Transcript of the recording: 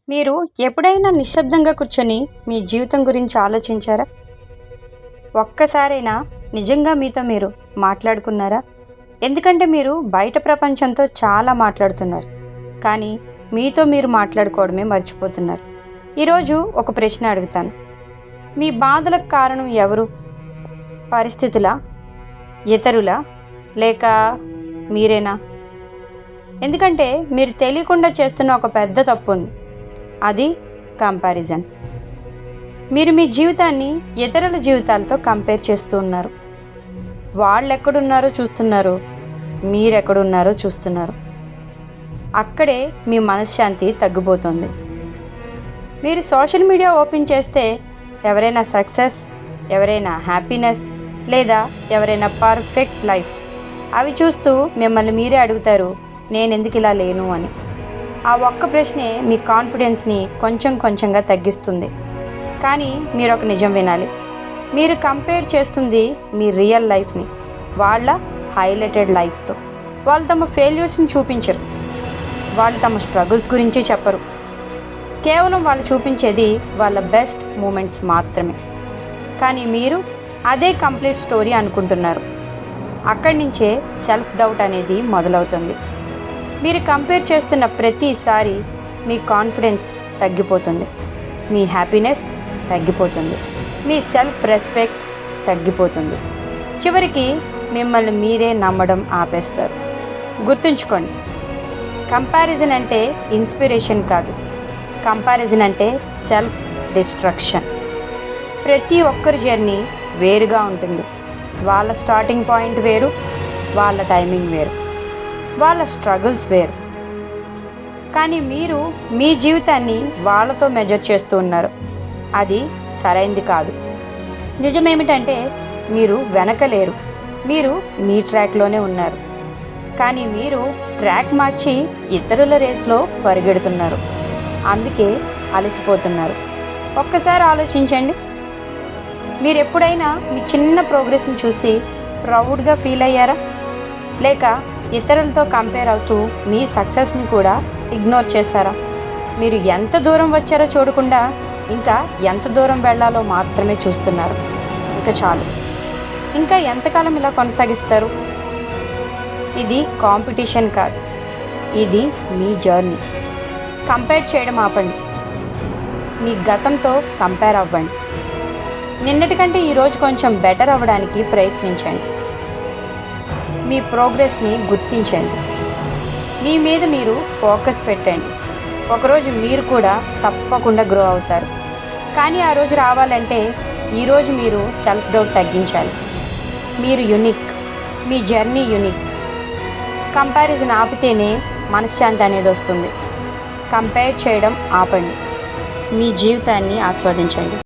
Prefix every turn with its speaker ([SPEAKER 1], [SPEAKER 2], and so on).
[SPEAKER 1] మీరు ఎప్పుడైనా నిశ్శబ్దంగా కూర్చొని మీ జీవితం గురించి ఆలోచించారా? ఒక్కసారైనా నిజంగా మీతో మీరు మాట్లాడుకున్నారా? ఎందుకంటే మీరు బయట ప్రపంచంతో చాలా మాట్లాడుతున్నారు, కానీ మీతో మీరు మాట్లాడుకోవడమే మర్చిపోతున్నారు. ఈరోజు ఒక ప్రశ్న అడుగుతాను. మీ బాధలకు కారణం ఎవరు? పరిస్థితులా, ఇతరులా, లేక మీరేనా? ఎందుకంటే మీరు తెలియకుండా చేస్తున్న ఒక పెద్ద తప్పు ఉంది. అది కంపారిజన్. మీరు మీ జీవితాన్ని ఇతరుల జీవితాలతో కంపేర్ చేస్తూ ఉన్నారు. వాళ్ళు ఎక్కడున్నారో చూస్తున్నారు, మీరెక్కడున్నారో చూస్తున్నారు. అక్కడే మీ మనశ్శాంతి తగ్గిపోతుంది. మీరు సోషల్ మీడియా ఓపెన్ చేస్తే ఎవరైనా సక్సెస్, ఎవరైనా హ్యాపీనెస్, లేదా ఎవరైనా పర్ఫెక్ట్ లైఫ్ అవి చూస్తూ మిమ్మల్ని మీరే అడుగుతారు, నేను ఎందుకు ఇలా లేను అని. ఆ ఒక్క ప్రశ్నే మీ కాన్ఫిడెన్స్ని కొంచెం కొంచెంగా తగ్గిస్తుంది. కానీ మీరు ఒక నిజం వినాలి. మీరు కంపేర్ చేస్తుంది మీ రియల్ లైఫ్ని వాళ్ళ హైలైటెడ్ లైఫ్తో. వాళ్ళు తమ ఫెయిల్యూర్స్ని చూపించరు, వాళ్ళు తమ స్ట్రగుల్స్ గురించి చెప్పరు. కేవలం వాళ్ళు చూపించేది వాళ్ళ బెస్ట్ మూమెంట్స్ మాత్రమే. కానీ మీరు అదే కంప్లీట్ స్టోరీ అనుకుంటున్నారు. అక్కడి నుంచే సెల్ఫ్ డౌట్ అనేది మొదలవుతుంది. మీరు కంపేర్ చేస్తున్న ప్రతిసారి మీ కాన్ఫిడెన్స్ తగ్గిపోతుంది, మీ హ్యాపీనెస్ తగ్గిపోతుంది, మీ సెల్ఫ్ రెస్పెక్ట్ తగ్గిపోతుంది. చివరికి మిమ్మల్ని మీరే నమ్మడం ఆపేస్తారు. గుర్తుంచుకోండి, కంపారిజన్ అంటే ఇన్స్పిరేషన్ కాదు, కంపారిజన్ అంటే సెల్ఫ్ డిస్ట్రక్షన్. ప్రతి ఒక్కరి జర్నీ వేరుగా ఉంటుంది. వాళ్ళ స్టార్టింగ్ పాయింట్ వేరు, వాళ్ళ టైమింగ్ వేరు, వాళ్ళ స్ట్రగుల్స్ వేరు. కానీ మీరు మీ జీవితాన్ని వాళ్ళతో మెజర్ చేస్తూ ఉన్నారు. అది సరైంది కాదు. నిజమేమిటంటే మీరు వెనకలేరు, మీరు మీ ట్రాక్లోనే ఉన్నారు. కానీ మీరు ట్రాక్ మార్చి ఇతరుల రేస్లో పరిగెడుతున్నారు. అందుకే అలసిపోతున్నారు. ఒక్కసారి ఆలోచించండి. మీరు ఎప్పుడైనా మీ చిన్న ప్రోగ్రెస్ని చూసి ప్రౌడ్గా ఫీల్ అయ్యారా? లేక ఇతరులతో కంపేర్ అవుతూ మీ సక్సెస్ని కూడా ఇగ్నోర్ చేశారా? మీరు ఎంత దూరం వచ్చారో చూడకుండా ఇంకా ఎంత దూరం వెళ్ళాలో మాత్రమే చూస్తున్నారు. ఇక చాలు. ఇంకా ఎంతకాలం ఇలా కొనసాగిస్తారు? ఇది కాంపిటీషన్ కాదు, ఇది మీ జర్నీ. కంపేర్ చేయడం ఆపండి. మీ గతంతో కంపేర్ అవ్వండి. నిన్నటికంటే ఈరోజు కొంచెం బెటర్ అవ్వడానికి ప్రయత్నించండి. మీ ప్రోగ్రెస్ని గుర్తించండి. మీ మీద మీరు ఫోకస్ పెట్టండి. ఒకరోజు మీరు కూడా తప్పకుండా గ్రో అవుతారు. కానీ ఆ రోజు రావాలంటే ఈరోజు మీరు సెల్ఫ్ డౌట్ తగ్గించాలి. మీరు యునిక్, మీ జర్నీ యునిక్. కంపారిజన్ ఆపితేనే మనశ్శాంతి అనేది వస్తుంది. కంపేర్ చేయడం ఆపండి. మీ జీవితాన్ని ఆస్వాదించండి.